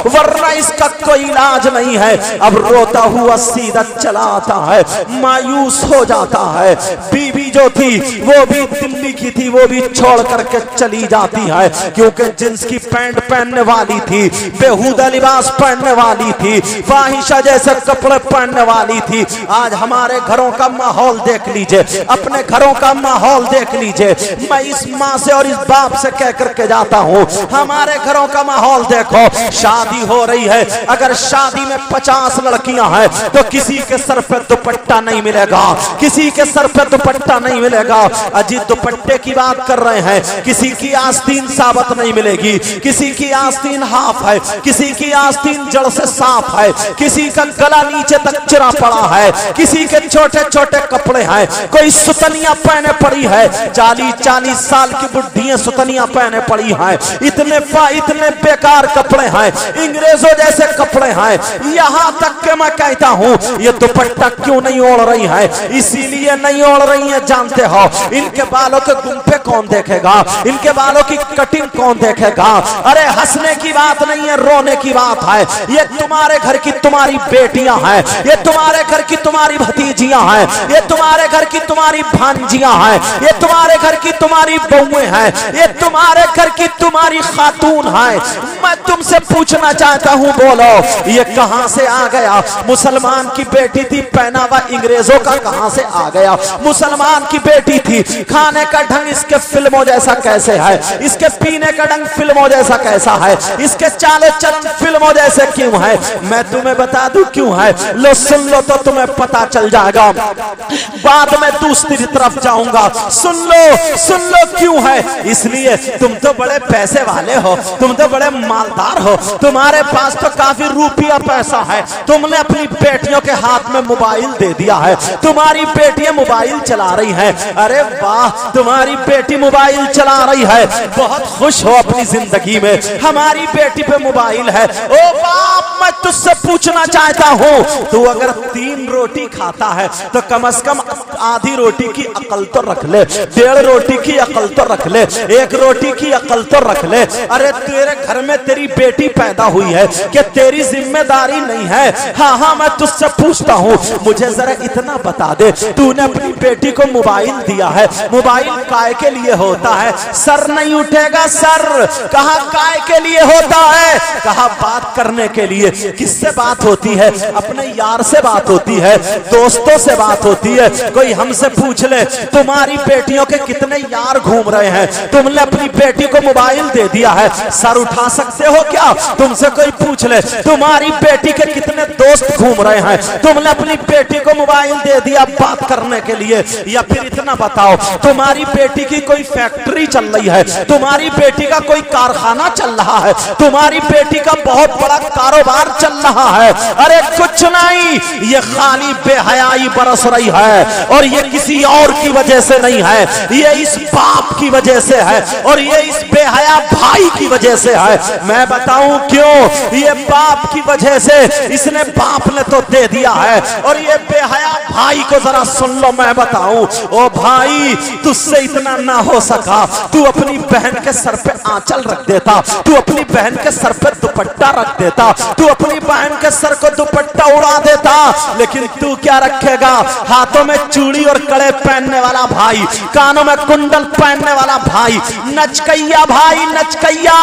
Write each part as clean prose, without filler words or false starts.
वरना इसका कोई इलाज नहीं है। अब रोता हुआ सीधा चला आता है, मायूस हो जाता है। बीवी जो थी वो भी दिल्ली की थी, वो भी छोड़ करके चली जाती है, क्योंकि जींस की पैंट पहनने वाली थी, बेहुदा लिबास पहनने वाली थी, फाहिशा जैसे कपड़े पहनने वाली थी। आज हमारे घरों का माहौल देख लीजिए, अपने घरों का माहौल देख लीजिए। मैं इस माँ से और इस बाप से कह करके जाता हूँ, हमारे घरों का माहौल देखो। शादी हो रही है, अगर शादी में 50 लड़कियां हैं तो किसी के सर पे दुपट्टा नहीं मिलेगा, किसी के सर पे दुपट्टा नहीं मिलेगा। अजीत दुपट्टे की बात कर रहे हैं, किसी की आस्तीन साबत नहीं मिलेगी, किसी की आस्तीन हाफ है, किसी की आस्तीन जड़ से साफ है, किसी का गला नीचे तक चिरा पड़ा है, किसी के छोटे छोटे कपड़े हैं, कोई सुतनियां पहने पड़ी है, 40-40 साल की बुढ़ियां सुतनियां पहने पड़ी हैं। इतने बेकार कपड़े हैं, अंग्रेजों जैसे कपड़े हैं। यहां तक के मैं कहता हूं ये दुपट्टा क्यों नहीं ओढ़ रही है, इसीलिए नहीं ओढ़ रही है। जानते हो इनके बालों के गुंफे कौन देखेगा, इनके बालों की कटिंग कौन देखेगा। अरे हंसने की बात नहीं है, रोने की बात है। ये तुम्हारे घर की तुम्हारी बेटियां हैं, ये तुम्हारे घर की तुम्हारी भतीजियां हैं, ये तुम्हारे घर की तुम्हारी भांजियां हैं, ये तुम्हारे घर की तुम्हारी बहुएं हैं, ये तुम्हारे घर की तुम्हारी खातून है। मैं तुमसे पूछना चाहता हूं, बोलो ये कहां से आ गया? मुसलमान की बेटी थी, पहनावा अंग्रेजों का कहां से आ गया? मुसलमान की बेटी थी, खाने का ढंग इसके फिल्मों जैसा कैसे है, इसके पीने का ढंग फिल्मों जैसा कैसा है, इसके चाले चलन फिल्मों जैसे क्यों है? मैं तुम्हें बता दूं क्यों है, लो सुन लो तो तुम्हें पता चल जाएगा। बाद में दूसरी तरफ जाऊंगा, सुन लो क्यों है। इसलिए तुम तो बड़े पैसे वाले हो, तुम तो बड़े मालदार हो, तुम्हारे पास तो काफी रुपया पैसा है, तुमने अपनी बेटियों के हाथ में मोबाइल दे दिया है, तुम्हारी बेटियां मोबाइल चला रही हैं। अरे वाह, तुम्हारी बेटी मोबाइल चला रही है, बहुत खुश हो अपनी जिंदगी में, हमारी बेटी पे मोबाइल है। ओ बाप, मैं तुझसे पूछना चाहता हूं, तू अगर 3 रोटी खाता है तो कम से कम आधी रोटी की अकल तो रख ले, 1.5 रोटी की अकल तो रख ले, 1 रोटी की अकल तो रख ले। अरे तेरे घर में तेरी बेटी पैदा हुई है, क्या तेरी जिम्मेदारी नहीं है? हाँ, मैं तुझसे पूछता हूँ, मुझे जरा इतना बता दे, तूने अपनी बेटी को मोबाइल दिया है, मोबाइल काय के लिए होता है? सर नहीं उठेगा, सर कहा काय के लिए होता है? कहा बात करने के लिए। किससे बात होती है? अपने यार से बात होती है, दोस्तों से बात होती है। कोई हमसे पूछ ले तुम्हारी बेटियों के कितने यार घूम रहे हैं, तुमने अपनी बेटी को मोबाइल दे दिया है, सर उठा सकते हो क्या? तुमसे कोई पूछ ले तुम्हारी बेटी के कितने दोस्त घूम रहे हैं, तुमने अपनी बेटी को मोबाइल दे दिया बात करने के लिए। या फिर इतना बताओ, तुम्हारी बेटी की कोई फैक्ट्री चल रही है, तुम्हारी बेटी का कोई कारखाना चल रहा है, तुम्हारी बेटी का बहुत बड़ा कारोबार चल रहा है। अरे कुछ नहीं, ये खाली बेहयाई बरस रही है, और ये किसी और की वजह से नहीं है, ये इस बाप की वजह से है, और ये इस बेहया भाई की वजह से है। मैं बताऊं क्यों? ये बाप की वजह से, इसने बाप ने तो दे दिया है, और ये बेहया भाई को जरा सुन लो, मैं बताऊं। ओ भाई, तुझसे इतना ना हो सका, तू अपनी बहन के सर पे आंचल रख देता, तू अपनी बहन के सर पे दुपट्टा रख देता, तू अपनी बहन के सर को दुपट्टा उड़ा देता। लेकिन तू क्या रखेगा? हाथों में चूड़ी और कड़े पहनने वाला भाई, कानों में कुंडल पहनने वाला भाई, नचकैया भाई, नचकैया,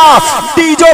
डीजो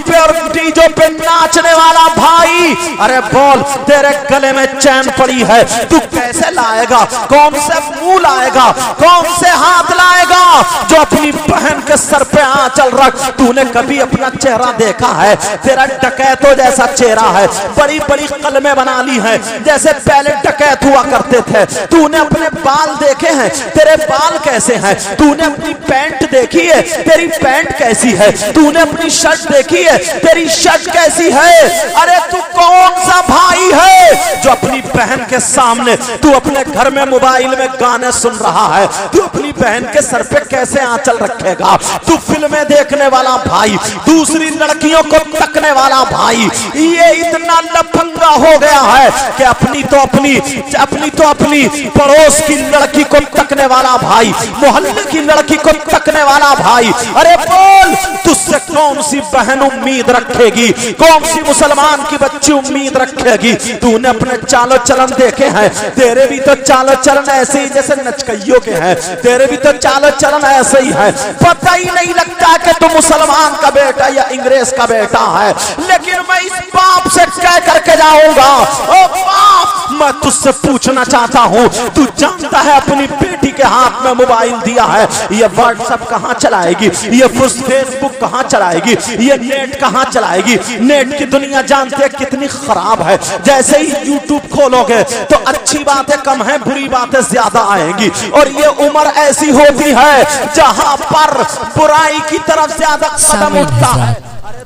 पे नाचने वाला भाई। अरे बोल, तेरे गले में चैन पड़ी है, तू कैसे लाएगा? कौन से मुंह लाएगा, कौन से हाथ लाएगा जो अपनी बहन के सर पे आंचल रख? तूने कभी अपना चेहरा देखा है? तेरा डकैतों जैसा चेहरा है, बड़ी बड़ी कलमें बना ली है, जैसे पहले डकैत हुआ करते थे। तूने अपने बाल देखे हैं? तेरे बाल कैसे हैं? तूने अपनी पैंट देखी है? तेरी पैंट कैसी है? तूने अपनी शर्ट देखी है? तेरी शर्ट कैसी है? अरे तू कौन सा भाई है जो अपनी बहन के सामने, तू अपने घर में मोबाइल में गाने सुन रहा है, तू अपनी बहन के सर पे कैसे आंचल रखेगा? तू फिल्में देखने वाला भाई, दूसरी लड़कियों को तकने वाला भाई, ये इतना लफंगा हो गया है कि अपनी तो अपनी पड़ोस की लड़की को तकने वाला भाई, मोहल्ले की लड़की को तकने वाला भाई। अरे बोल, तुझसे कौन सी बहन उम्मीद रखेगी? कौन सी मुसलमान की बच्ची उम्मीद रखेगी? तूने अपने चालो चलन देखे हैं, तेरे भी तो चालो चलन ऐसे ही जैसे नचकइयों के हैं, तेरे भी तो चालो चलन ऐसे ही है। पता ही नहीं लगता कि तू मुसलमान का बेटा या अंग्रेज का बेटा है। लेकिन मैं इस बाप से कह करके जाऊंगा, ओ बाप, मैं तुझसे पूछना चाहता हूं, तू जानता है अपनी बेटी के हाथ में मोबाइल दिया है, ये व्हाट्सएप कहां चलाएगी? ये फेसबुक कहां चलाएगी? ये नेट कहां चलाएगी? नेट की दुनिया जानते हैं कितनी खराब है। जैसे ही यूट्यूब खोलोगे तो अच्छी बातें कम है, बुरी बातें ज्यादा आएंगी। और ये उम्र ऐसी होती है जहां पर बुराई की तरफ ज्यादा कदम उठता है।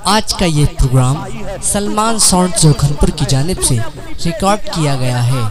आज का ये प्रोग्राम सलमान साउंड जोखनपुर की जानिब से रिकॉर्ड किया गया है।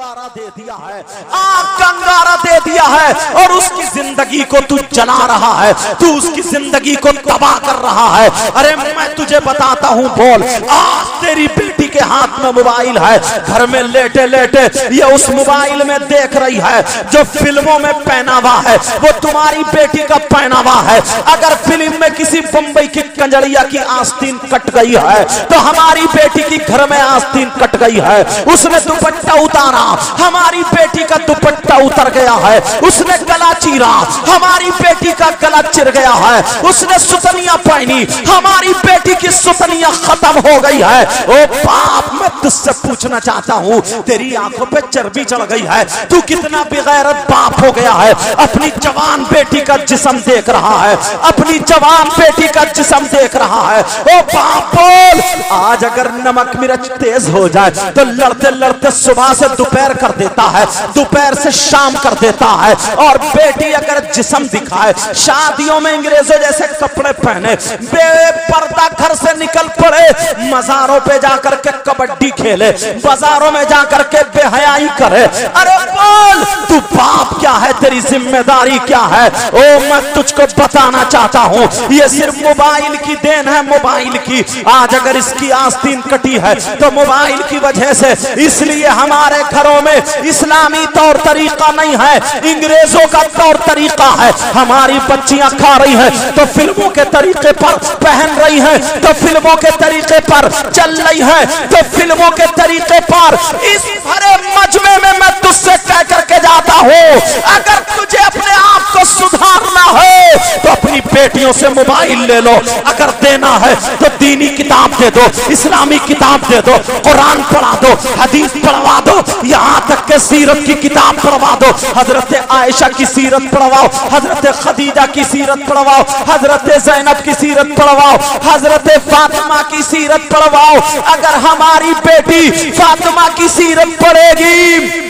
अंगारा दे दिया है, आग का अंगारा दे दिया है, और उसकी जिंदगी को तू जला रहा है, तू उसकी जिंदगी को तबाह कर रहा है। अरे मैं तुझे बताता हूं, बोल, आज तेरी बेटी के हाथ में मोबाइल है, घर में लेटे लेटे ये उस मोबाइल में देख रही है जो फिल्मों में पहनावा है, वो तुम्हारी बेटी का पहनावा है। अगर फिल्म में किसी बंबई की कंजड़िया की आस्तीन कट गई है तो हमारी बेटी की घर में आस्तीन कट गई है। उसने दुपट्टा उतारा, हमारी बेटी का दुपट्टा उतर गया है। उसने गला चीरा, हमारी बेटी का गला चिर गया है। उसने सुतनियां पहनी, हमारी बेटी की सुतनियां खत्म हो गई है। ओ बाप, मैं तुझसे पूछना चाहता हूं, तेरी आंखों पे चर्बी चढ़ गई है, तू कितना बेगैरत बाप हो गया है। अपनी जवान बेटी का जिस्म देख रहा है, अपनी जवान बेटी का जिस्म देख रहा है। ओ बाप बोल, आज अगर नमक मिर्च तेज हो जाए तो लड़ते लड़ते सुबह से दोपहर कर देता है, दोपहर से शाम कर देता है। और बेटी अगर जिस्म दिखाए, शादियों में अंग्रेजों जैसे कपड़े पहने, बेपर्दा घर से निकल पड़े, मजारों पे जाकर के कबड्डी खेले, बाजारों में जाकर के बेहयाई करे। अरे बोल, तू बाप क्या है, तेरी जिम्मेदारी क्या है? ओ मैं तुझको बताना चाहता हूं, ये सिर्फ मोबाइल की देन है, मोबाइल की। आज अगर इसकी आस्तीन कटी है तो मोबाइल की वजह से। इसलिए हमारे घरों में इस्लामी तौर तरीका नहीं है, अंग्रेजों का तौर तरीका है। हमारी बच्चियां खा रही हैं तो फिल्मों के तरीके पर पहन रही हैं, तो फिल्मों के तरीके पर चल रही है, तो फिल्मों के तरीके पर। इस भरे मजमे में मैं तुझसे कह करके जाता हूं, अगर तुझे अपने आप को सुधारना है तो अपनी बेटियों से मोबाइल ले लो। अगर देना है तो दीनी किताब दे दो, इस्लामी किताब दे दो, कुरान पढ़ा दो, हदीस पढ़वा दो, यहाँ तक के सीरत की किताब पढ़वा दो। हजरत आयशा की सीरत पढ़वाओ, हजरत खदीजा की सीरत पढ़वाओ, हजरत ज़ैनब की सीरत पढ़वाओ, हजरत फातिमा की सीरत पढ़वाओ। अगर हमारी बेटी फातिमा की सीरत पढ़ेगी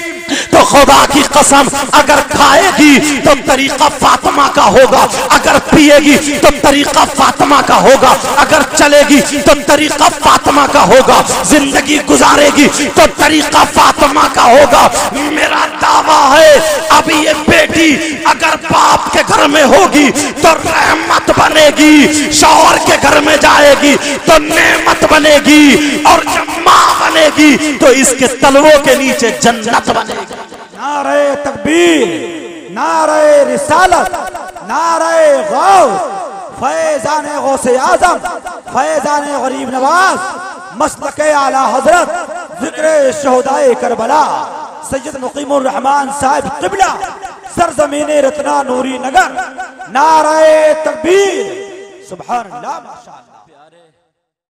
तो खुदा की कसम, अगर खाएगी तो तरीका फातिमा का होगा, अगर पिएगी तो तरीका फातिमा का होगा, अगर चलेगी तो तरीका फातिमा का होगा, जिंदगी गुजारेगी तो तरीका फातिमा का होगा। मेरा दावा है, अभी ये बेटी अगर बाप के घर में होगी तो रहमत बनेगी, शौहर के घर में जाएगी तो नेमत बनेगी, और जब मां बनेगी तो इसके तलवों के नीचे जन्नत बनेगी। नारे तकबीर, नारे रिसालत, नारे गौस, फैज़ाने गौसे आज़म, फैज़ाने गरीब नवाज, मसलके आला हजरत, जिक्र शहदाए करबला, सैयद मुकीमुर रहमान साहिब क़िबला, सरज़मीने रत्ना नूरी नगर। नारे तकबीर, सुभान अल्लाह, माशाअल्लाह।